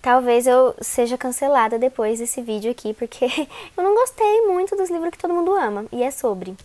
talvez eu seja cancelada depois desse vídeo aqui, porque eu não gostei muito dos livros que todo mundo ama, e é sobre.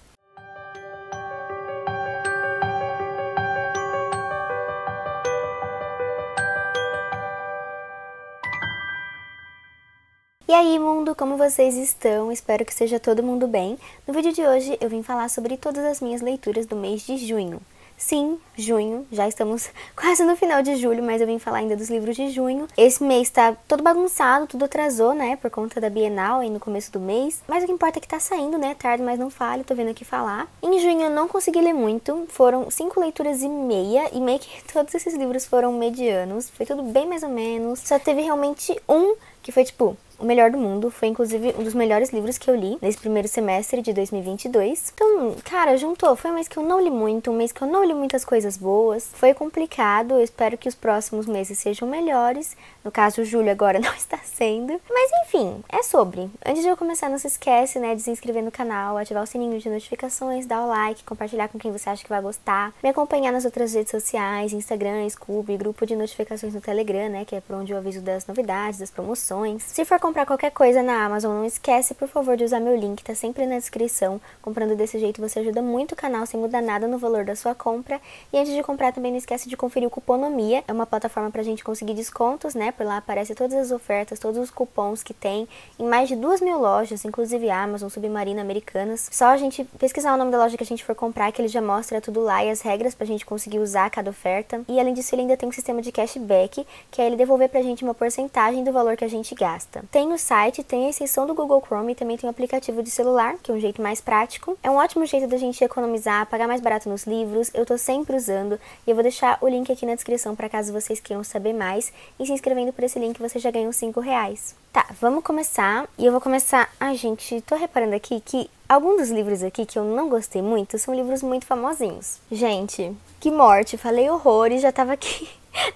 E aí, mundo, como vocês estão? Espero que seja todo mundo bem. No vídeo de hoje eu vim falar sobre todas as minhas leituras do mês de junho. Sim, junho, já estamos quase no final de julho, mas eu vim falar ainda dos livros de junho. Esse mês tá todo bagunçado, tudo atrasou, né, por conta da Bienal aí no começo do mês. Mas o que importa é que tá saindo, né, tarde, mas não falho, tô vendo aqui falar. Em junho eu não consegui ler muito, foram 5 leituras e meio que todos esses livros foram medianos. Foi tudo bem mais ou menos, só teve realmente um que foi tipo o melhor do mundo, foi inclusive um dos melhores livros que eu li nesse primeiro semestre de 2022. Então, cara, juntou, foi um mês que eu não li muito, um mês que eu não li muitas coisas boas, foi complicado, eu espero que os próximos meses sejam melhores, no caso, julho agora não está sendo, mas enfim, é sobre. Antes de eu começar, não se esquece, né, de se inscrever no canal, ativar o sininho de notificações, dar o like, compartilhar com quem você acha que vai gostar, me acompanhar nas outras redes sociais, Instagram, Scoob, grupo de notificações no Telegram, né, que é por onde eu aviso das novidades, das promoções. Se for comprar qualquer coisa na Amazon, não esquece, por favor, de usar meu link, tá sempre na descrição. Comprando desse jeito você ajuda muito o canal sem mudar nada no valor da sua compra. E antes de comprar também não esquece de conferir o Cuponomia, é uma plataforma pra gente conseguir descontos, né? Por lá aparecem todas as ofertas, todos os cupons que tem em mais de 2.000 lojas, inclusive Amazon, Submarino, Americanas. Só a gente pesquisar o nome da loja que a gente for comprar, que ele já mostra tudo lá e as regras pra gente conseguir usar cada oferta. E além disso, ele ainda tem um sistema de cashback, que é ele devolver pra gente uma porcentagem do valor que a gente gasta. Tem o site, tem a extensão do Google Chrome e também tem o aplicativo de celular, que é um jeito mais prático. É um ótimo jeito da gente economizar, pagar mais barato nos livros, eu tô sempre usando e eu vou deixar o link aqui na descrição para caso vocês queiram saber mais e se inscrevendo por esse link você já ganha uns 5 reais. Tá, vamos começar e eu vou começar... Ai, gente, tô reparando aqui que alguns dos livros aqui que eu não gostei muito são livros muito famosinhos. Gente, que morte, falei horrores, já tava aqui...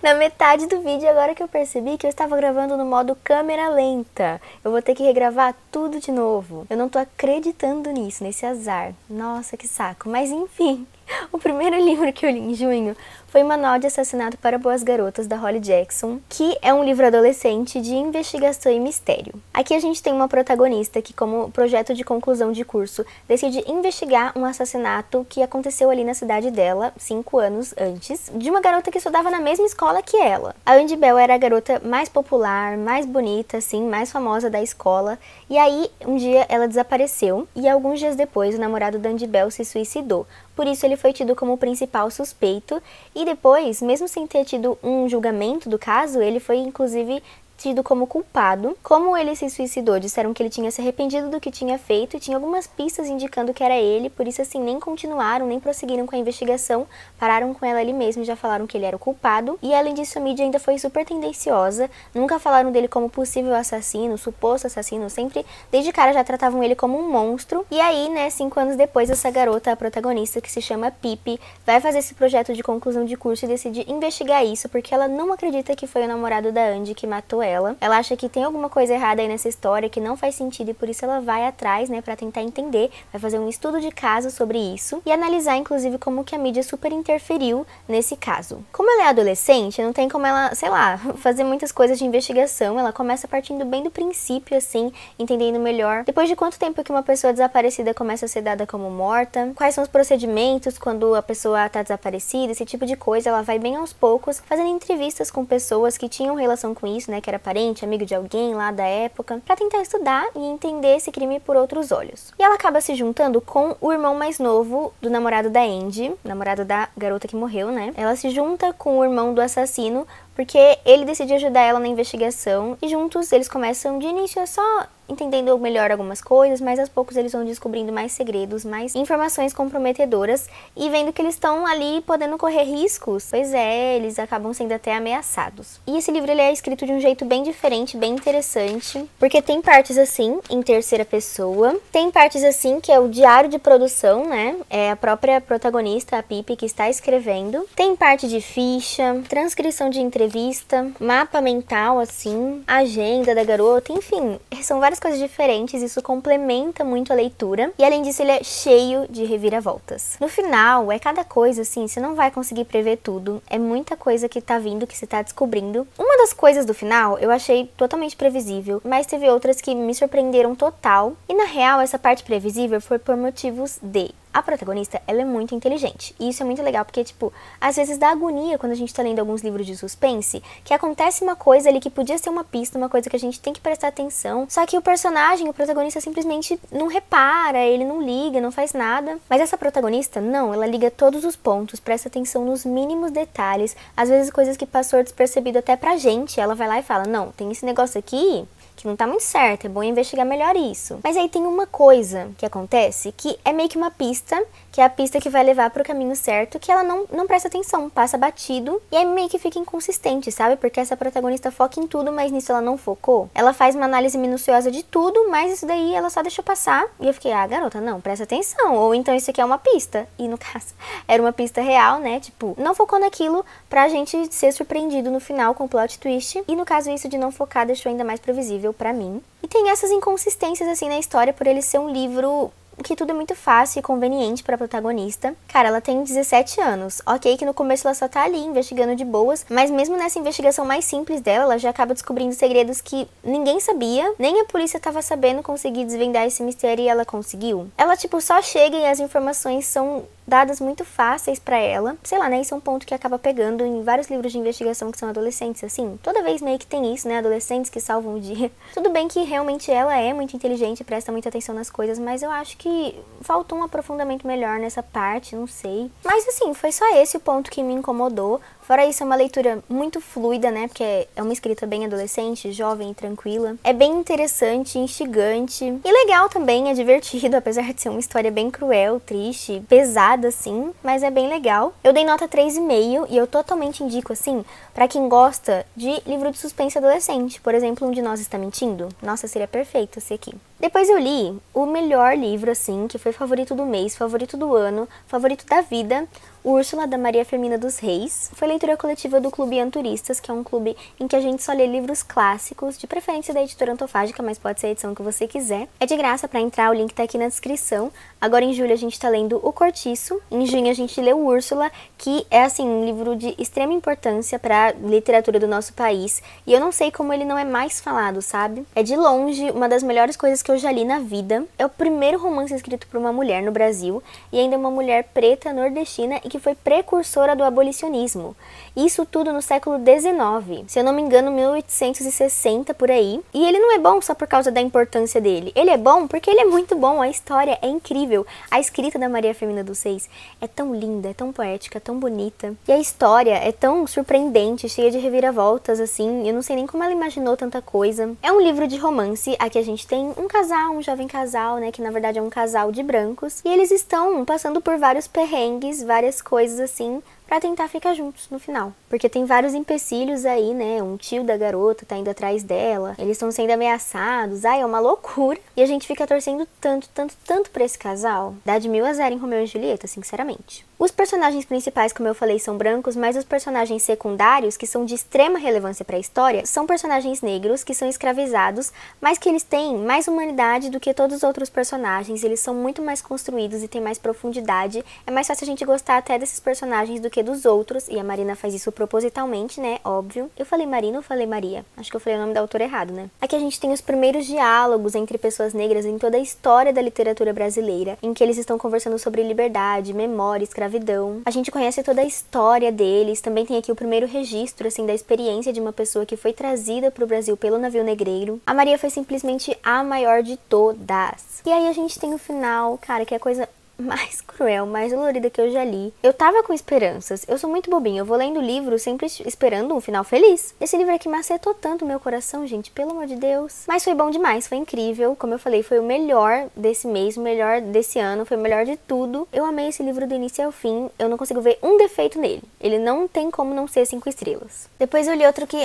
na metade do vídeo, agora que eu percebi que eu estava gravando no modo câmera lenta. Eu vou ter que regravar tudo de novo. Eu não tô acreditando nisso, nesse azar. Nossa, que saco. Mas enfim, o primeiro livro que eu li em junho foi Manual de Assassinato para Boas Garotas, da Holly Jackson, que é um livro adolescente de investigação e mistério. Aqui a gente tem uma protagonista que, como projeto de conclusão de curso, decide investigar um assassinato que aconteceu ali na cidade dela, 5 anos antes, de uma garota que estudava na mesma escola que ela. A Andy Bell era a garota mais popular, mais bonita, assim, mais famosa da escola, e aí um dia ela desapareceu, e alguns dias depois o namorado da Andy Bell se suicidou. Por isso ele foi tido como o principal suspeito, e depois, mesmo sem ter tido um julgamento do caso, ele foi inclusive tido como culpado. Como ele se suicidou, disseram que ele tinha se arrependido do que tinha feito e tinha algumas pistas indicando que era ele, por isso assim, nem continuaram, nem prosseguiram com a investigação, pararam com ela ali mesmo e já falaram que ele era o culpado. E além disso, a mídia ainda foi super tendenciosa, nunca falaram dele como possível assassino, suposto assassino, sempre, desde cara já tratavam ele como um monstro. E aí, né, 5 anos depois, essa garota, a protagonista, que se chama Pippi, vai fazer esse projeto de conclusão de curso e decide investigar isso, porque ela não acredita que foi o namorado da Andy que matou ela. Ela acha que tem alguma coisa errada aí nessa história que não faz sentido e por isso ela vai atrás, né, pra tentar entender, vai fazer um estudo de caso sobre isso e analisar, inclusive, como que a mídia super interferiu nesse caso. Como ela é adolescente, não tem como ela, sei lá, fazer muitas coisas de investigação, ela começa partindo bem do princípio, assim, entendendo melhor depois de quanto tempo que uma pessoa desaparecida começa a ser dada como morta, quais são os procedimentos quando a pessoa tá desaparecida, esse tipo de coisa. Ela vai bem aos poucos, fazendo entrevistas com pessoas que tinham relação com isso, né, que era parente, amigo de alguém lá da época, pra tentar estudar e entender esse crime por outros olhos. E ela acaba se juntando com o irmão mais novo do namorado da Andy, namorado da garota que morreu, né? Ela se junta com o irmão do assassino porque ele decide ajudar ela na investigação e juntos eles começam de início só entendendo melhor algumas coisas, mas aos poucos eles vão descobrindo mais segredos, mais informações comprometedoras e vendo que eles estão ali podendo correr riscos. Pois é, eles acabam sendo até ameaçados. E esse livro ele é escrito de um jeito bem diferente, bem interessante, porque tem partes assim, em terceira pessoa, tem partes assim que é o diário de produção, né? É a própria protagonista, a Pippi, que está escrevendo. Tem parte de ficha, transcrição de entrevista, entrevista, mapa mental, assim, agenda da garota, enfim, são várias coisas diferentes, isso complementa muito a leitura, e além disso ele é cheio de reviravoltas. No final, é cada coisa, assim, você não vai conseguir prever tudo, é muita coisa que tá vindo, que você tá descobrindo. Uma das coisas do final eu achei totalmente previsível, mas teve outras que me surpreenderam total, e na real essa parte previsível foi por motivos de... A protagonista, ela é muito inteligente, e isso é muito legal, porque, tipo, às vezes dá agonia quando a gente tá lendo alguns livros de suspense, que acontece uma coisa ali que podia ser uma pista, uma coisa que a gente tem que prestar atenção, só que o personagem, o protagonista simplesmente não repara, ele não liga, não faz nada. Mas essa protagonista, não, ela liga todos os pontos, presta atenção nos mínimos detalhes, às vezes coisas que passou despercebido até pra gente, ela vai lá e fala, não, tem esse negócio aqui que não tá muito certo, é bom investigar melhor isso. Mas aí tem uma coisa que acontece, que é meio que uma pista, que é a pista que vai levar pro caminho certo, que ela não presta atenção, passa batido, e aí meio que fica inconsistente, sabe? Porque essa protagonista foca em tudo, mas nisso ela não focou. Ela faz uma análise minuciosa de tudo, mas isso daí ela só deixou passar, e eu fiquei, garota, não, presta atenção, ou então isso aqui é uma pista. E no caso, era uma pista real, né? Tipo, não focou naquilo pra gente ser surpreendido no final com o plot twist, e no caso isso de não focar deixou ainda mais previsível pra mim. E tem essas inconsistências assim na história por ele ser um livro que tudo é muito fácil e conveniente pra protagonista. Cara, ela tem 17 anos. Ok que no começo ela só tá ali investigando de boas, mas mesmo nessa investigação mais simples dela, ela já acaba descobrindo segredos que ninguém sabia, nem a polícia tava sabendo conseguir desvendar esse mistério e ela conseguiu. Ela, tipo, só chega e as informações são dadas muito fáceis pra ela. Sei lá, né? Isso é um ponto que acaba pegando em vários livros de investigação que são adolescentes, assim. Toda vez meio que tem isso, né? Adolescentes que salvam o dia. Tudo bem que realmente ela é muito inteligente, presta muita atenção nas coisas, mas eu acho que faltou um aprofundamento melhor nessa parte, não sei. Mas assim, foi só esse o ponto que me incomodou. Fora isso, é uma leitura muito fluida, né? Porque é uma escrita bem adolescente, jovem e tranquila. É bem interessante, instigante. E legal também, é divertido, apesar de ser uma história bem cruel, triste, pesada, assim. Mas é bem legal. Eu dei nota 3,5 e eu totalmente indico, assim, pra quem gosta de livro de suspense adolescente. Por exemplo, Um de Nós Está Mentindo. Nossa, seria perfeito esse aqui. Depois eu li o melhor livro, assim, que foi favorito do mês, favorito do ano, favorito da vida, Úrsula, da Maria Firmina dos Reis. Foi leitura coletiva do Clube Anturistas, que é um clube em que a gente só lê livros clássicos, de preferência da editora Antofágica, mas pode ser a edição que você quiser. É de graça pra entrar, o link tá aqui na descrição. Agora em julho a gente tá lendo O Cortiço, em junho a gente leu Úrsula, que é assim um livro de extrema importância pra literatura do nosso país, e eu não sei como ele não é mais falado, sabe? É de longe uma das melhores coisas que eu já li na vida. É o primeiro romance escrito por uma mulher no Brasil, e ainda uma mulher preta nordestina e que foi precursora do abolicionismo. Isso tudo no século XIX, se eu não me engano 1860 por aí. E ele não é bom só por causa da importância dele, ele é bom porque ele é muito bom, a história é incrível. A escrita da Maria Firmina dos Reis é tão linda, é tão poética, tão bonita. E a história é tão surpreendente, cheia de reviravoltas, assim, eu não sei nem como ela imaginou tanta coisa. É um livro de romance, aqui a gente tem um casal, um jovem casal, né, que na verdade é um casal de brancos, e eles estão passando por vários perrengues, várias coisas assim, pra tentar ficar juntos no final. Porque tem vários empecilhos aí, né? Um tio da garota tá indo atrás dela, eles estão sendo ameaçados, é uma loucura. E a gente fica torcendo tanto, tanto, tanto pra esse casal. Dá de 1000 a 0 em Romeu e Julieta, sinceramente. Os personagens principais, como eu falei, são brancos, mas os personagens secundários, que são de extrema relevância para a história, são personagens negros que são escravizados, mas que eles têm mais humanidade do que todos os outros personagens, eles são muito mais construídos e têm mais profundidade. É mais fácil a gente gostar até desses personagens do que dos outros, e a Marina faz isso propositalmente, né, óbvio. Eu falei Marina ou falei Maria? Acho que eu falei o nome da autora errado, né? Aqui a gente tem os primeiros diálogos entre pessoas negras em toda a história da literatura brasileira, em que eles estão conversando sobre liberdade, memória, escravidão. A gente conhece toda a história deles, também tem aqui o primeiro registro, assim, da experiência de uma pessoa que foi trazida para o Brasil pelo navio negreiro. A Maria foi simplesmente a maior de todas. E aí a gente tem o final, cara, que é a coisa mais cruel, mais dolorida que eu já li. Eu tava com esperanças, eu sou muito bobinha, eu vou lendo o livro sempre esperando um final feliz. Esse livro aqui macetou tanto o meu coração, gente, pelo amor de Deus. Mas foi bom demais, foi incrível, como eu falei, foi o melhor desse mês, o melhor desse ano, foi o melhor de tudo. Eu amei esse livro do início ao fim, eu não consigo ver um defeito nele. Ele não tem como não ser 5 estrelas. Depois eu li outro que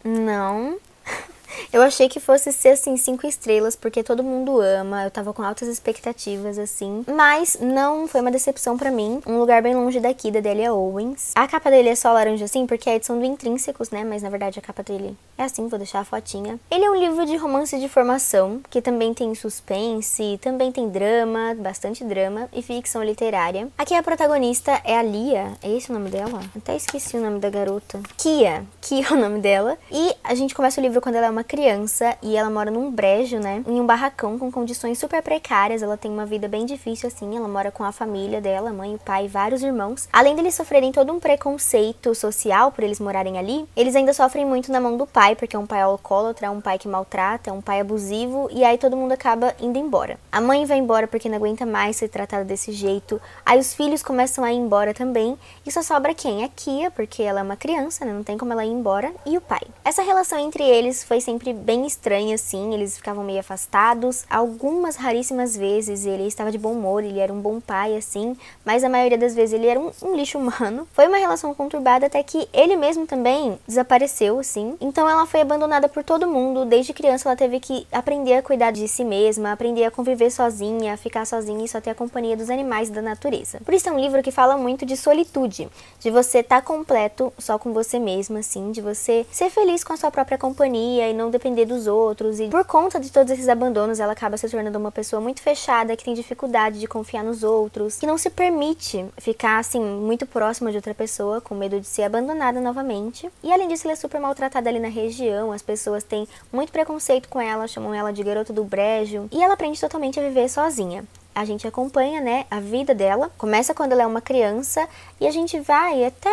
não... Eu achei que fosse ser, assim, 5 estrelas, porque todo mundo ama, eu tava com altas expectativas, assim. Mas não foi uma decepção pra mim. Um lugar bem longe daqui, da Delia Owens. A capa dele é só laranja, assim, porque é a edição do Intrínsecos, né? Mas, na verdade, a capa dele é assim, vou deixar a fotinha. Ele é um livro de romance de formação, que também tem suspense, também tem drama, bastante drama, e ficção literária. Aqui a protagonista é a Lia, é esse o nome dela? Até esqueci o nome da garota. Kia é o nome dela. E a gente começa o livro quando ela é uma criança, e ela mora num brejo, né? Em um barracão com condições super precárias, ela tem uma vida bem difícil, assim, ela mora com a família dela, mãe, o pai e vários irmãos. Além deles sofrerem todo um preconceito social por eles morarem ali, eles ainda sofrem muito na mão do pai, porque é um pai alcoólatra, é um pai que maltrata, é um pai abusivo, e aí todo mundo acaba indo embora. A mãe vai embora porque não aguenta mais ser tratada desse jeito, aí os filhos começam a ir embora também, e só sobra quem? A Kia, porque ela é uma criança, né? Não tem como ela ir embora, e o pai. Essa relação entre eles foi sempre bem estranha, assim, eles ficavam meio afastados, algumas raríssimas vezes ele estava de bom humor, ele era um bom pai, assim, mas a maioria das vezes ele era um lixo humano. Foi uma relação conturbada até que ele mesmo também desapareceu, assim, então ela foi abandonada por todo mundo. Desde criança ela teve que aprender a cuidar de si mesma, aprender a conviver sozinha, a ficar sozinha e só ter a companhia dos animais e da natureza. Por isso é um livro que fala muito de solitude, de você estar completo só com você mesma, assim, de você ser feliz com a sua própria companhia e não depender dos outros. E por conta de todos esses abandonos, ela acaba se tornando uma pessoa muito fechada, que tem dificuldade de confiar nos outros, que não se permite ficar, assim, muito próxima de outra pessoa, com medo de ser abandonada novamente. E além disso, ela é super maltratada ali na região, as pessoas têm muito preconceito com ela, chamam ela de garota do brejo, e ela aprende totalmente a viver sozinha. A gente acompanha, né, a vida dela, começa quando ela é uma criança, e a gente vai até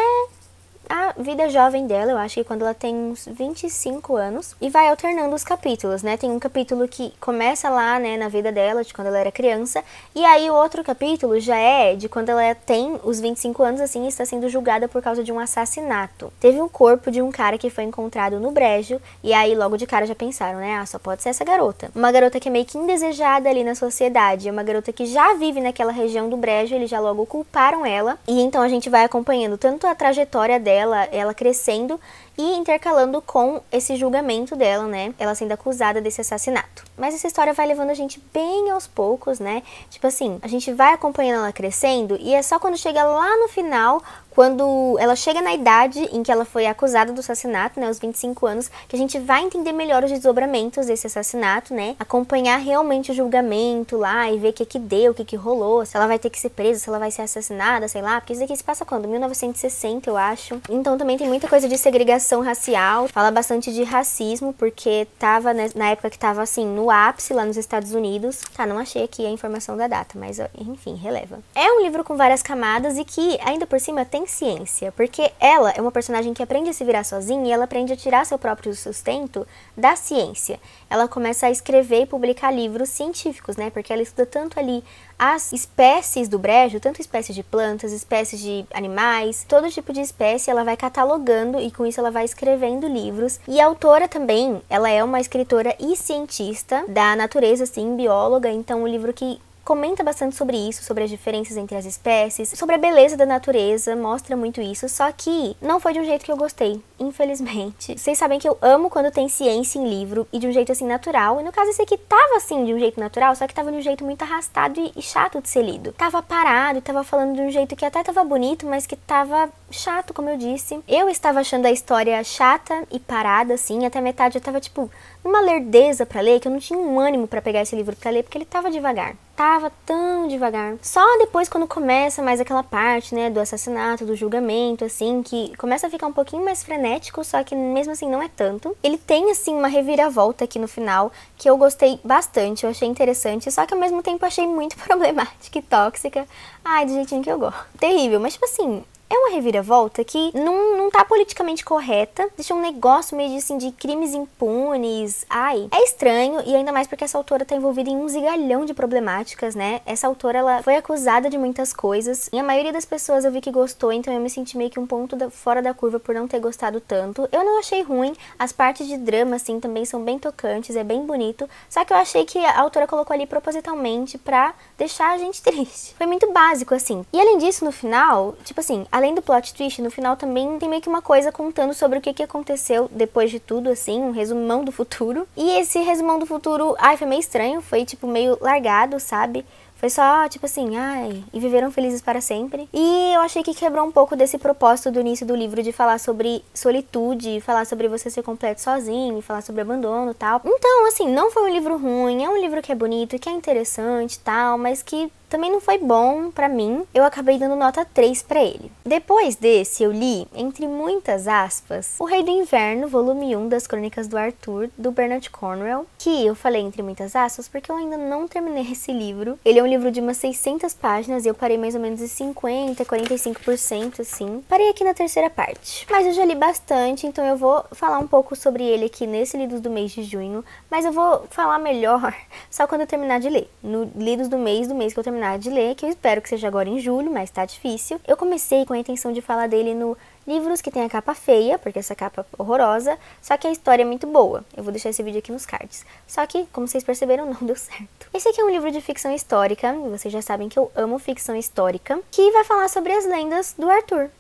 a vida jovem dela, eu acho que quando ela tem uns 25 anos, e vai alternando os capítulos, né? Tem um capítulo que começa lá, né, na vida dela, de quando ela era criança, e aí o outro capítulo já é de quando ela tem os 25 anos, assim, e está sendo julgada por causa de um assassinato. Teve um corpo de um cara que foi encontrado no brejo, e aí logo de cara já pensaram, né, ah, só pode ser essa garota. Uma garota que é meio que indesejada ali na sociedade, uma garota que já vive naquela região do brejo, eles já logo culparam ela, e então a gente vai acompanhando tanto a trajetória dela, ela crescendo e intercalando com esse julgamento dela, né? Ela sendo acusada desse assassinato. Mas essa história vai levando a gente bem aos poucos, né? Tipo assim, a gente vai acompanhando ela crescendo e é só quando chega lá no final, quando ela chega na idade em que ela foi acusada do assassinato, né, aos 25 anos, que a gente vai entender melhor os desdobramentos desse assassinato, né, acompanhar realmente o julgamento lá e ver o que que deu, o que que rolou, se ela vai ter que ser presa, se ela vai ser assassinada, sei lá, porque isso aqui se passa quando? 1960, eu acho. Então também tem muita coisa de segregação racial, fala bastante de racismo, porque tava, né, na época que tava, assim, no ápice lá nos Estados Unidos. Tá, não achei aqui a informação da data, mas enfim, releva. É um livro com várias camadas e que, ainda por cima, tem ciência, porque ela é uma personagem que aprende a se virar sozinha e ela aprende a tirar seu próprio sustento da ciência. Ela começa a escrever e publicar livros científicos, né, porque ela estuda tanto ali as espécies do brejo, tanto espécies de plantas, espécies de animais, todo tipo de espécie ela vai catalogando e com isso ela vai escrevendo livros. E a autora também, ela é uma escritora e cientista da natureza, assim, bióloga, então o livro que comenta bastante sobre isso, sobre as diferenças entre as espécies, sobre a beleza da natureza, mostra muito isso, só que não foi de um jeito que eu gostei, infelizmente. Vocês sabem que eu amo quando tem ciência em livro e de um jeito assim natural, e no caso esse aqui tava assim de um jeito natural, só que tava de um jeito muito arrastado e chato de ser lido. Tava parado e tava falando de um jeito que até tava bonito, mas que tava chato, como eu disse. Eu estava achando a história chata e parada, assim, até metade eu tava tipo numa lerdeza pra ler, que eu não tinha um ânimo pra pegar esse livro pra ler, porque ele tava devagar. Tava tão devagar. Só depois quando começa mais aquela parte, né, do assassinato, do julgamento, assim, que começa a ficar um pouquinho mais frenético, só que mesmo assim não é tanto. Ele tem, assim, uma reviravolta aqui no final, que eu gostei bastante, eu achei interessante, só que ao mesmo tempo achei muito problemática e tóxica. Ai, do jeitinho que eu gosto. Terrível, mas tipo assim, é uma reviravolta que não tá politicamente correta, deixa um negócio meio de, assim, de crimes impunes. Ai, é estranho, e ainda mais porque essa autora tá envolvida em um zigalhão de problemáticas, né? Essa autora, ela foi acusada de muitas coisas, e a maioria das pessoas eu vi que gostou, então eu me senti meio que um ponto fora da curva por não ter gostado tanto. Eu não achei ruim, as partes de drama, assim, também são bem tocantes, é bem bonito, só que eu achei que a autora colocou ali propositalmente pra deixar a gente triste. Foi muito básico, assim. E além disso, no final, tipo assim, além do plot twist, no final também tem meio que uma coisa contando sobre o que aconteceu depois de tudo, assim, um resumão do futuro. E esse resumão do futuro, ai, foi meio estranho, foi tipo meio largado, sabe? Foi só, tipo assim, ai, e viveram felizes para sempre. E eu achei que quebrou um pouco desse propósito do início do livro de falar sobre solitude, falar sobre você ser completo sozinho, falar sobre abandono e tal. Então, assim, não foi um livro ruim, é um livro que é bonito, que é interessante e tal, mas que também não foi bom pra mim. Eu acabei dando nota 3 pra ele. Depois desse, eu li, entre muitas aspas, O Rei do Inverno, volume 1 das Crônicas do Arthur, do Bernard Cornwell, que eu falei entre muitas aspas porque eu ainda não terminei esse livro. Ele é um livro de umas 600 páginas e eu parei mais ou menos em 50, 45%, assim. Parei aqui na terceira parte. Mas eu já li bastante, então eu vou falar um pouco sobre ele aqui nesse Lidos do mês de junho, mas eu vou falar melhor só quando eu terminar de ler. No Lidos do mês que eu terminar de ler, que eu espero que seja agora em julho, mas tá difícil. Eu comecei com a intenção de falar dele no Livros que tem a capa feia, porque essa capa é horrorosa, só que a história é muito boa. Eu vou deixar esse vídeo aqui nos cards. Só que, como vocês perceberam, não deu certo. Esse aqui é um livro de ficção histórica, e vocês já sabem que eu amo ficção histórica, que vai falar sobre as lendas do Arthur.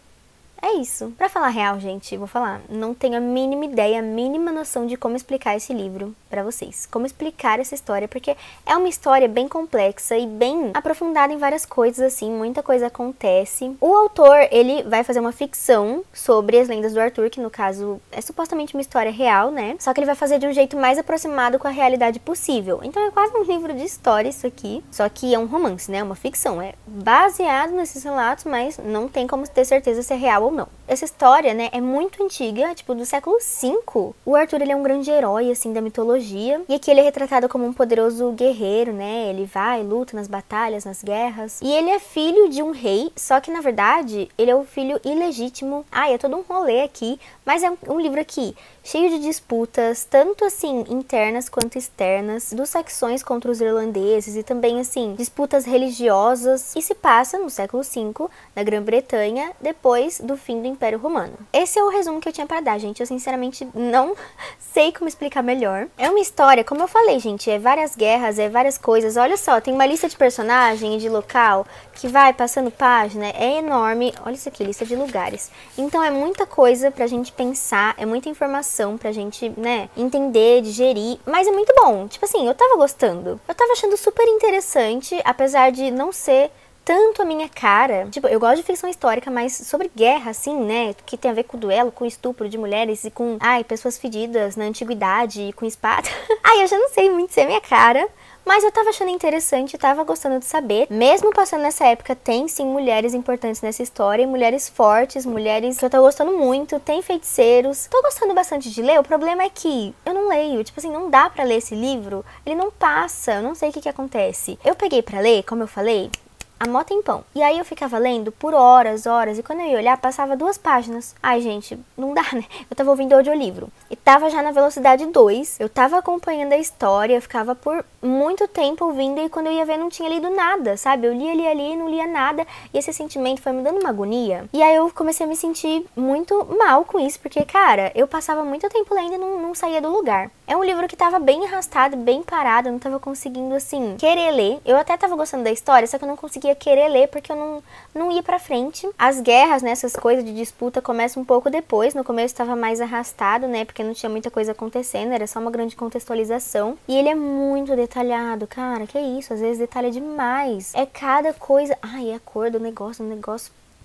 É isso. Pra falar real, gente, vou falar, não tenho a mínima ideia, a mínima noção de como explicar esse livro pra vocês. Como explicar essa história, porque é uma história bem complexa e bem aprofundada em várias coisas, assim, muita coisa acontece. O autor, ele vai fazer uma ficção sobre as lendas do Arthur, que no caso é supostamente uma história real, né? Só que ele vai fazer de um jeito mais aproximado com a realidade possível. Então é quase um livro de história isso aqui, só que é um romance, né? Uma ficção, é baseado nesses relatos, mas não tem como ter certeza se é real ou não. Essa história, né, é muito antiga, tipo do século V. O Arthur, ele é um grande herói, assim, da mitologia. E aqui ele é retratado como um poderoso guerreiro, né? Ele vai, luta nas batalhas, nas guerras. E ele é filho de um rei, só que, na verdade, ele é o filho ilegítimo. Ai, é todo um rolê aqui, mas é um livro aqui cheio de disputas, tanto, assim, internas quanto externas, dos saxões contra os irlandeses e também, assim, disputas religiosas. E se passa no século V, na Grã-Bretanha, depois do fim do Império Romano. Esse é o resumo que eu tinha pra dar, gente. Eu sinceramente não sei como explicar melhor. É uma história, como eu falei, gente, é várias guerras, é várias coisas. Olha só, tem uma lista de personagem e de local que vai passando página, é enorme. Olha isso aqui, lista de lugares. Então é muita coisa pra gente pensar, é muita informação pra gente, né, entender, digerir, mas é muito bom. Tipo assim, eu tava gostando. Eu tava achando super interessante, apesar de não ser tanto a minha cara. Tipo, eu gosto de ficção histórica, mas sobre guerra, assim, né? Que tem a ver com duelo, com estupro de mulheres e com, ai, pessoas fedidas na antiguidade e com espada. Ai, eu já não sei muito se é minha cara. Mas eu tava achando interessante, tava gostando de saber. Mesmo passando nessa época, tem sim mulheres importantes nessa história, mulheres fortes, mulheres que eu tô gostando muito, tem feiticeiros. Tô gostando bastante de ler, o problema é que eu não leio, tipo assim, não dá pra ler esse livro, ele não passa, eu não sei o que acontece. Eu peguei pra ler, como eu falei, a mó tempão. E aí eu ficava lendo por horas, e quando eu ia olhar, passava 2 páginas. Ai, gente, não dá, né? Eu tava ouvindo audiolivro e tava já na velocidade 2. Eu tava acompanhando a história, eu ficava por muito tempo ouvindo e quando eu ia ver não tinha lido nada, sabe? Eu lia ali e não lia nada e esse sentimento foi me dando uma agonia. E aí eu comecei a me sentir muito mal com isso, porque, cara, eu passava muito tempo lendo e não saía do lugar. É um livro que tava bem arrastado, bem parado, eu não tava conseguindo, assim, querer ler. Eu até tava gostando da história, só que eu não conseguia querer ler porque eu não ia pra frente. As guerras, né, essas coisas de disputa começam um pouco depois. No começo tava mais arrastado, né, porque não tinha muita coisa acontecendo, era só uma grande contextualização. E ele é muito detalhado, cara, que isso, às vezes detalha demais. É cada coisa, ai, é a cor do negócio,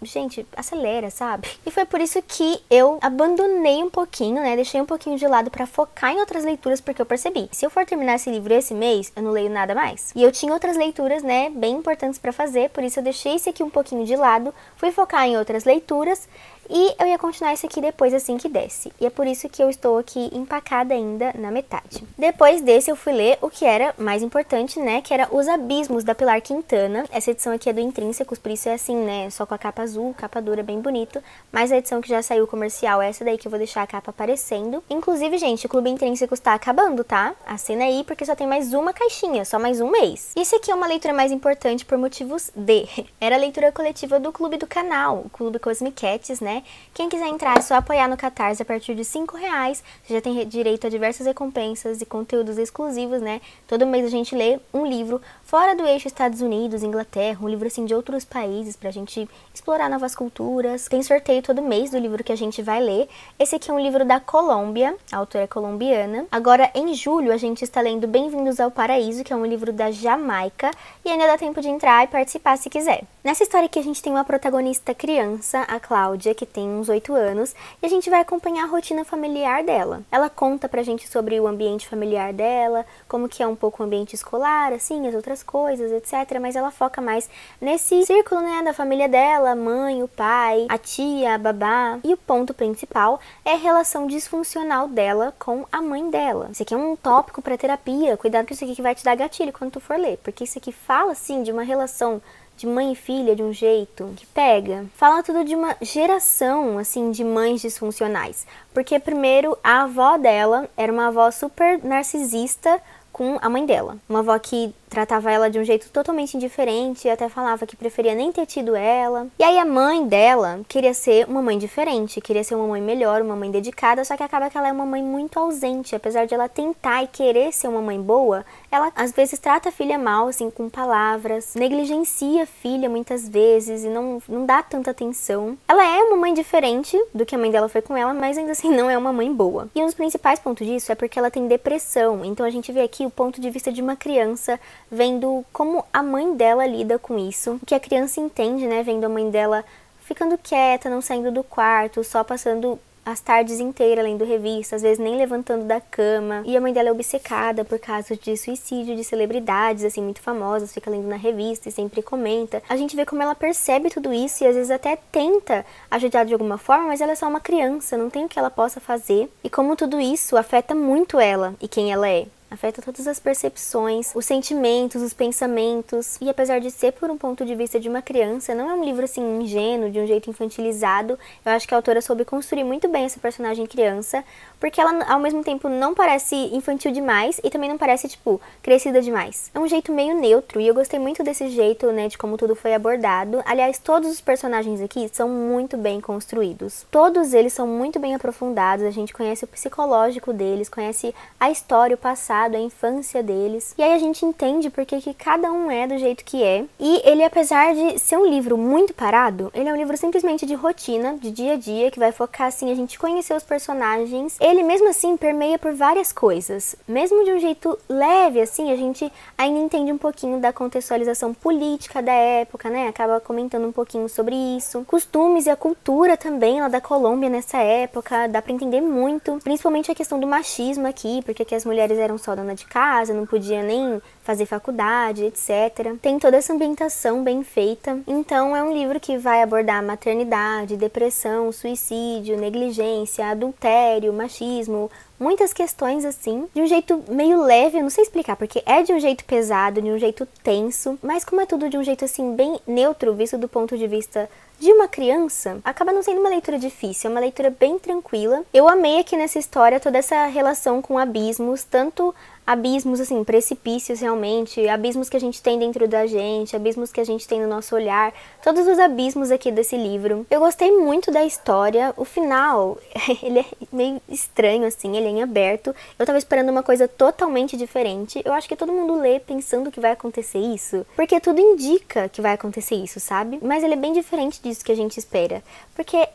gente, acelera, sabe? E foi por isso que eu abandonei um pouquinho, né? Deixei um pouquinho de lado pra focar em outras leituras, porque eu percebi, se eu for terminar esse livro esse mês, eu não leio nada mais. E eu tinha outras leituras, né, bem importantes pra fazer, por isso eu deixei esse aqui um pouquinho de lado, fui focar em outras leituras, e eu ia continuar esse aqui depois assim que desse. E é por isso que eu estou aqui empacada ainda na metade. Depois desse eu fui ler o que era mais importante, né? Que era Os Abismos, da Pilar Quintana. Essa edição aqui é do Intrínsecos, por isso é assim, né? Só com a capa azul, capa dura, bem bonito. Mas a edição que já saiu comercial é essa daí que eu vou deixar a capa aparecendo. Inclusive, gente, o Clube Intrínsecos tá acabando, tá? Assina aí porque só tem mais uma caixinha, só mais um mês. Esse aqui é uma leitura mais importante por motivos de... Era a leitura coletiva do clube do canal, o Clube Cosmiquetes, né? né? Quem quiser entrar é só apoiar no Catarse a partir de R$5. Você já tem direito a diversas recompensas e conteúdos exclusivos, né? Todo mês a gente lê um livro fora do eixo Estados Unidos, Inglaterra, um livro assim de outros países pra gente explorar novas culturas. Tem sorteio todo mês do livro que a gente vai ler. Esse aqui é um livro da Colômbia, a autora é colombiana. Agora, em julho, a gente está lendo Bem-vindos ao Paraíso, que é um livro da Jamaica, e ainda dá tempo de entrar e participar se quiser. Nessa história aqui a gente tem uma protagonista criança, a Cláudia, que tem uns 8 anos, e a gente vai acompanhar a rotina familiar dela. Ela conta pra gente sobre o ambiente familiar dela, como que é um pouco o ambiente escolar, assim, as outras coisas, etc. Mas ela foca mais nesse círculo, né, da família dela, a mãe, o pai, a tia, a babá. E o ponto principal é a relação disfuncional dela com a mãe dela. Isso aqui é um tópico pra terapia, cuidado com isso aqui que vai te dar gatilho quando tu for ler, porque isso aqui fala, assim, de uma relação de mãe e filha de um jeito que pega. Fala tudo de uma geração, assim, de mães disfuncionais. Porque, primeiro, a avó dela era uma avó super narcisista com a mãe dela. Uma avó que tratava ela de um jeito totalmente indiferente e até falava que preferia nem ter tido ela. E aí a mãe dela queria ser uma mãe diferente, queria ser uma mãe melhor, uma mãe dedicada, só que acaba que ela é uma mãe muito ausente. Apesar de ela tentar e querer ser uma mãe boa, ela às vezes trata a filha mal, assim, com palavras, negligencia a filha muitas vezes e não dá tanta atenção. Ela é uma mãe diferente do que a mãe dela foi com ela, mas ainda assim não é uma mãe boa. E um dos principais pontos disso é porque ela tem depressão. Então a gente vê aqui o ponto de vista de uma criança vendo como a mãe dela lida com isso, que a criança entende, né, vendo a mãe dela ficando quieta, não saindo do quarto, só passando as tardes inteiras lendo revista, às vezes nem levantando da cama. E a mãe dela é obcecada por casos de suicídio de celebridades, assim, muito famosas, fica lendo na revista e sempre comenta. A gente vê como ela percebe tudo isso e às vezes até tenta ajudar de alguma forma, mas ela é só uma criança, não tem o que ela possa fazer. E como tudo isso afeta muito ela e quem ela é. Afeta todas as percepções, os sentimentos, os pensamentos. E apesar de ser por um ponto de vista de uma criança, não é um livro assim ingênuo, de um jeito infantilizado. Eu acho que a autora soube construir muito bem essa personagem criança, porque ela ao mesmo tempo não parece infantil demais e também não parece, tipo, crescida demais. É um jeito meio neutro e eu gostei muito desse jeito, né, de como tudo foi abordado. Aliás, todos os personagens aqui são muito bem construídos. Todos eles são muito bem aprofundados, a gente conhece o psicológico deles, conhece a história, o passado, a infância deles. E aí a gente entende porque que cada um é do jeito que é. E ele, apesar de ser um livro muito parado, ele é um livro simplesmente de rotina, de dia a dia, que vai focar, assim, a gente conhecer os personagens. Ele, mesmo assim, permeia por várias coisas. Mesmo de um jeito leve, assim, a gente ainda entende um pouquinho da contextualização política da época, né? Acaba comentando um pouquinho sobre isso. Costumes e a cultura também lá da Colômbia nessa época, dá pra entender muito. Principalmente a questão do machismo aqui, porque aqui as mulheres eram só dona de casa, não podia nem fazer faculdade, etc. Tem toda essa ambientação bem feita. Então é um livro que vai abordar maternidade, depressão, suicídio, negligência, adultério, machismo, muitas questões assim, de um jeito meio leve, eu não sei explicar, porque é de um jeito pesado, de um jeito tenso, mas como é tudo de um jeito assim bem neutro, visto do ponto de vista de uma criança, acaba não sendo uma leitura difícil, é uma leitura bem tranquila. Eu amei aqui nessa história toda essa relação com abismos, tanto abismos, assim, precipícios realmente, abismos que a gente tem dentro da gente, abismos que a gente tem no nosso olhar, todos os abismos aqui desse livro. Eu gostei muito da história, o final, ele é meio estranho, assim, ele é em aberto. Eu tava esperando uma coisa totalmente diferente. Eu acho que todo mundo lê pensando que vai acontecer isso, porque tudo indica que vai acontecer isso, sabe? Mas ele é bem diferente disso que a gente espera, porque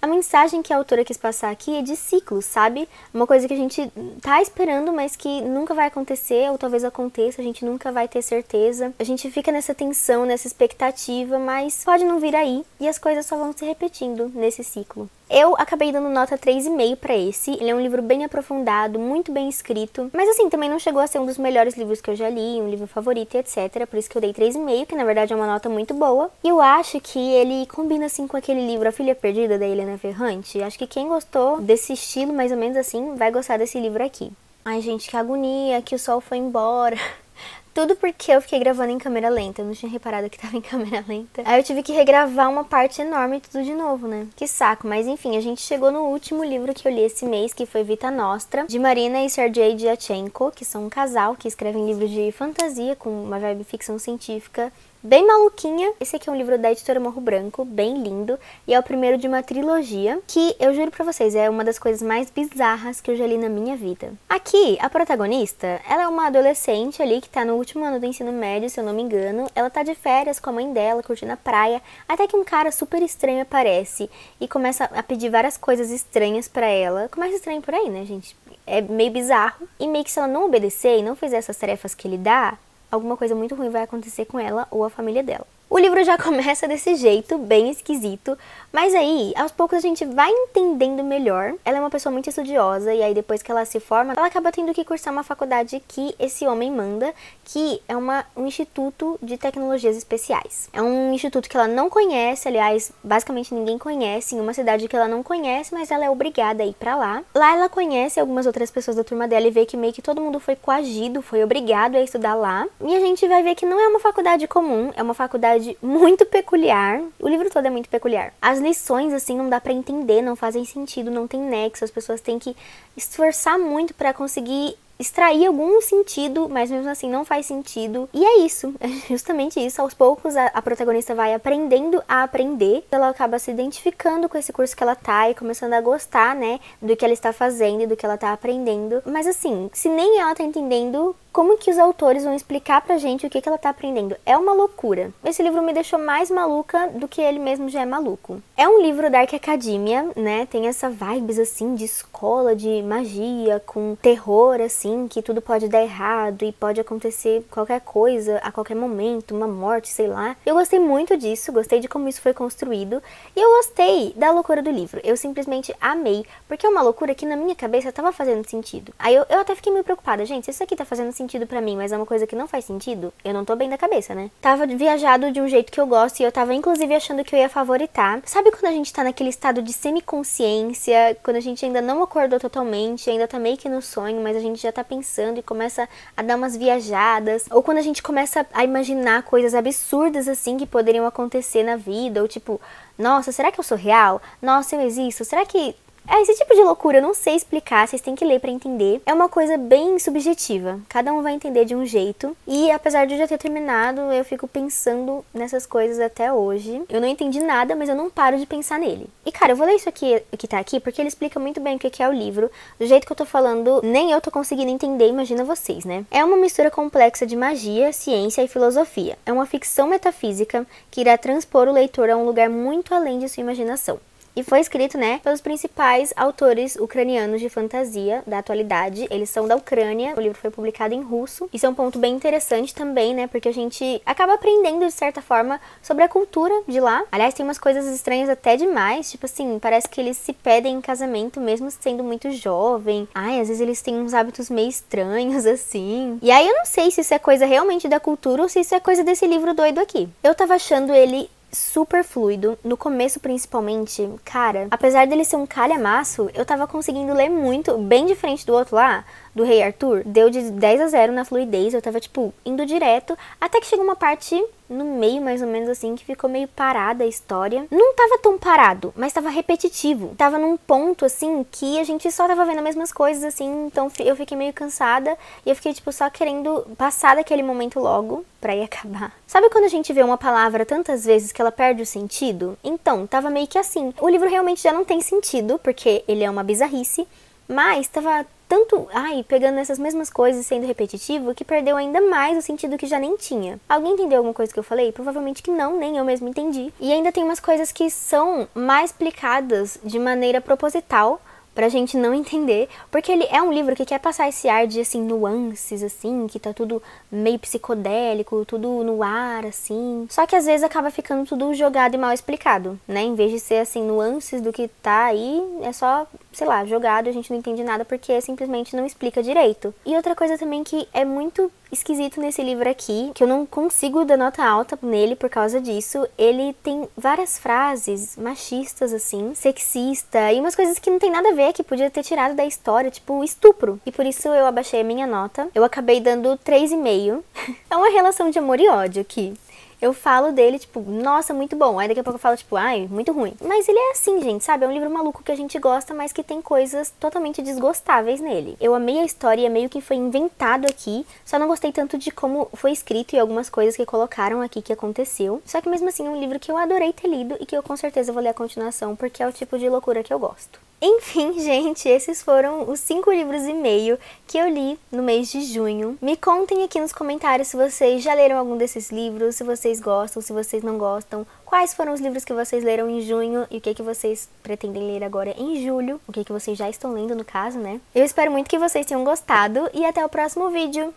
a mensagem que a autora quis passar aqui é de ciclos, sabe? Uma coisa que a gente tá esperando, mas que nunca vai acontecer, ou talvez aconteça, a gente nunca vai ter certeza. A gente fica nessa tensão, nessa expectativa, mas pode não vir aí, e as coisas só vão se repetindo nesse ciclo. Eu acabei dando nota 3,5 pra esse. Ele é um livro bem aprofundado, muito bem escrito. Mas assim, também não chegou a ser um dos melhores livros que eu já li, um livro favorito, etc. Por isso que eu dei 3,5, que na verdade é uma nota muito boa. E eu acho que ele combina assim com aquele livro A Filha Perdida, da Helena Ferrante. Acho que quem gostou desse estilo, mais ou menos assim, vai gostar desse livro aqui. Ai, gente, que agonia, que o sol foi embora. Tudo porque eu fiquei gravando em câmera lenta, eu não tinha reparado que tava em câmera lenta. Aí eu tive que regravar uma parte enorme e tudo de novo, né? Que saco, mas enfim, a gente chegou no último livro que eu li esse mês, que foi Vita Nostra, de Marina e Sergei Diatchenko, que são um casal que escrevem livros de fantasia com uma vibe ficção científica bem maluquinha. Esse aqui é um livro da editora Morro Branco, bem lindo, e é o primeiro de uma trilogia, que eu juro pra vocês, é uma das coisas mais bizarras que eu já li na minha vida. Aqui, a protagonista, ela é uma adolescente ali que tá no último ano do ensino médio, se eu não me engano. Ela tá de férias com a mãe dela, curtindo a praia, até que um cara super estranho aparece e começa a pedir várias coisas estranhas pra ela. Começa estranho por aí, né, gente? É meio bizarro. E meio que se ela não obedecer e não fizer essas tarefas que ele dá, alguma coisa muito ruim vai acontecer com ela ou a família dela. O livro já começa desse jeito, bem esquisito, mas aí, aos poucos a gente vai entendendo melhor. Ela é uma pessoa muito estudiosa e aí depois que ela se forma, ela acaba tendo que cursar uma faculdade que esse homem manda, que é um instituto de tecnologias especiais. É um instituto que ela não conhece, aliás, basicamente ninguém conhece, em uma cidade que ela não conhece, mas ela é obrigada a ir pra lá. Lá ela conhece algumas outras pessoas da turma dela e vê que meio que todo mundo foi coagido, foi obrigado a estudar lá. E a gente vai ver que não é uma faculdade comum, é uma faculdade muito peculiar. O livro todo é muito peculiar. As lições, assim, não dá pra entender, não fazem sentido, não tem nexo. As pessoas têm que esforçar muito pra conseguir extrair algum sentido, mas mesmo assim não faz sentido. E é isso, é justamente isso. Aos poucos a protagonista vai aprendendo a aprender. Ela acaba se identificando com esse curso que ela tá e começando a gostar, né, do que ela está fazendo e do que ela tá aprendendo. Mas assim, se nem ela tá entendendo, como que os autores vão explicar pra gente o que ela tá aprendendo? É uma loucura. Esse livro me deixou mais maluca do que ele mesmo já é maluco. É um livro Dark Academia, né? Tem essa vibes, assim, de escola, de magia, com terror, assim, que tudo pode dar errado e pode acontecer qualquer coisa a qualquer momento, uma morte, sei lá. Eu gostei muito disso, gostei de como isso foi construído e eu gostei da loucura do livro. Eu simplesmente amei, porque é uma loucura que na minha cabeça tava fazendo sentido. Aí eu até fiquei meio preocupada. Gente, se isso aqui tá fazendo sentido pra mim, mas é uma coisa que não faz sentido, eu não tô bem da cabeça, né? Tava viajado de um jeito que eu gosto e eu tava inclusive achando que eu ia favoritar. Sabe quando a gente tá naquele estado de semiconsciência, quando a gente ainda não acordou totalmente, ainda tá meio que no sonho, mas a gente já tá pensando e começa a dar umas viajadas, ou quando a gente começa a imaginar coisas absurdas assim que poderiam acontecer na vida, ou tipo, nossa, será que eu sou real? Nossa, eu existo? Será que... esse tipo de loucura eu não sei explicar, vocês têm que ler pra entender. É uma coisa bem subjetiva, cada um vai entender de um jeito. E apesar de eu já ter terminado, eu fico pensando nessas coisas até hoje. Eu não entendi nada, mas eu não paro de pensar nele. E cara, eu vou ler isso aqui que tá aqui, porque ele explica muito bem o que é o livro. Do jeito que eu tô falando, nem eu tô conseguindo entender, imagina vocês, né? É uma mistura complexa de magia, ciência e filosofia. É uma ficção metafísica que irá transpor o leitor a um lugar muito além de sua imaginação. E foi escrito, né, pelos principais autores ucranianos de fantasia da atualidade. Eles são da Ucrânia, o livro foi publicado em russo. Isso é um ponto bem interessante também, né, porque a gente acaba aprendendo, de certa forma, sobre a cultura de lá. Aliás, tem umas coisas estranhas até demais, tipo assim, parece que eles se pedem em casamento mesmo sendo muito jovem. Ai, às vezes eles têm uns hábitos meio estranhos, assim. E aí eu não sei se isso é coisa realmente da cultura ou se isso é coisa desse livro doido aqui. Eu tava achando ele super fluido, no começo principalmente, cara, apesar dele ser um calhamaço, eu tava conseguindo ler muito, bem diferente do outro lá, do Rei Arthur, deu de 10-0 na fluidez, eu tava, tipo, indo direto, até que chegou uma parte no meio, mais ou menos assim, que ficou meio parada a história. Não tava tão parado, mas tava repetitivo. Tava num ponto, assim, que a gente só tava vendo as mesmas coisas, assim, então eu fiquei meio cansada e eu fiquei, tipo, só querendo passar daquele momento logo pra ir acabar. Sabe quando a gente vê uma palavra tantas vezes que ela perde o sentido? Então, tava meio que assim. O livro realmente já não tem sentido, porque ele é uma bizarrice, mas tava tanto, pegando essas mesmas coisas e sendo repetitivo, que perdeu ainda mais o sentido que já nem tinha. Alguém entendeu alguma coisa que eu falei? Provavelmente que não, nem eu mesmo entendi. E ainda tem umas coisas que são mais explicadas de maneira proposital, pra gente não entender, porque ele é um livro que quer passar esse ar de, assim, nuances, assim, que tá tudo meio psicodélico, tudo no ar, assim, só que às vezes acaba ficando tudo jogado e mal explicado, né, em vez de ser, assim, nuances do que tá aí, é só, sei lá, jogado, a gente não entende nada porque simplesmente não explica direito. E outra coisa também que é muito esquisito nesse livro aqui, que eu não consigo dar nota alta nele por causa disso, ele tem várias frases machistas, assim, sexista, e umas coisas que não tem nada a ver, que podia ter tirado da história, tipo estupro. E por isso eu abaixei a minha nota, eu acabei dando 3,5. É uma relação de amor e ódio aqui. eu falo dele, tipo, nossa, muito bom. Aí daqui a pouco eu falo, tipo, ai, muito ruim. Mas ele é assim, gente, sabe? É um livro maluco que a gente gosta, mas que tem coisas totalmente desgostáveis nele. Eu amei a história, meio que foi inventado aqui, só não gostei tanto de como foi escrito e algumas coisas que colocaram aqui que aconteceu. Só que mesmo assim é um livro que eu adorei ter lido e que eu com certeza vou ler a continuação, porque é o tipo de loucura que eu gosto. Enfim, gente, esses foram os 5 livros e meio que eu li no mês de junho. Me contem aqui nos comentários se vocês já leram algum desses livros, se vocês gostam, se vocês não gostam, quais foram os livros que vocês leram em junho e o que vocês pretendem ler agora em julho, o que vocês já estão lendo no caso, né? Eu espero muito que vocês tenham gostado e até o próximo vídeo.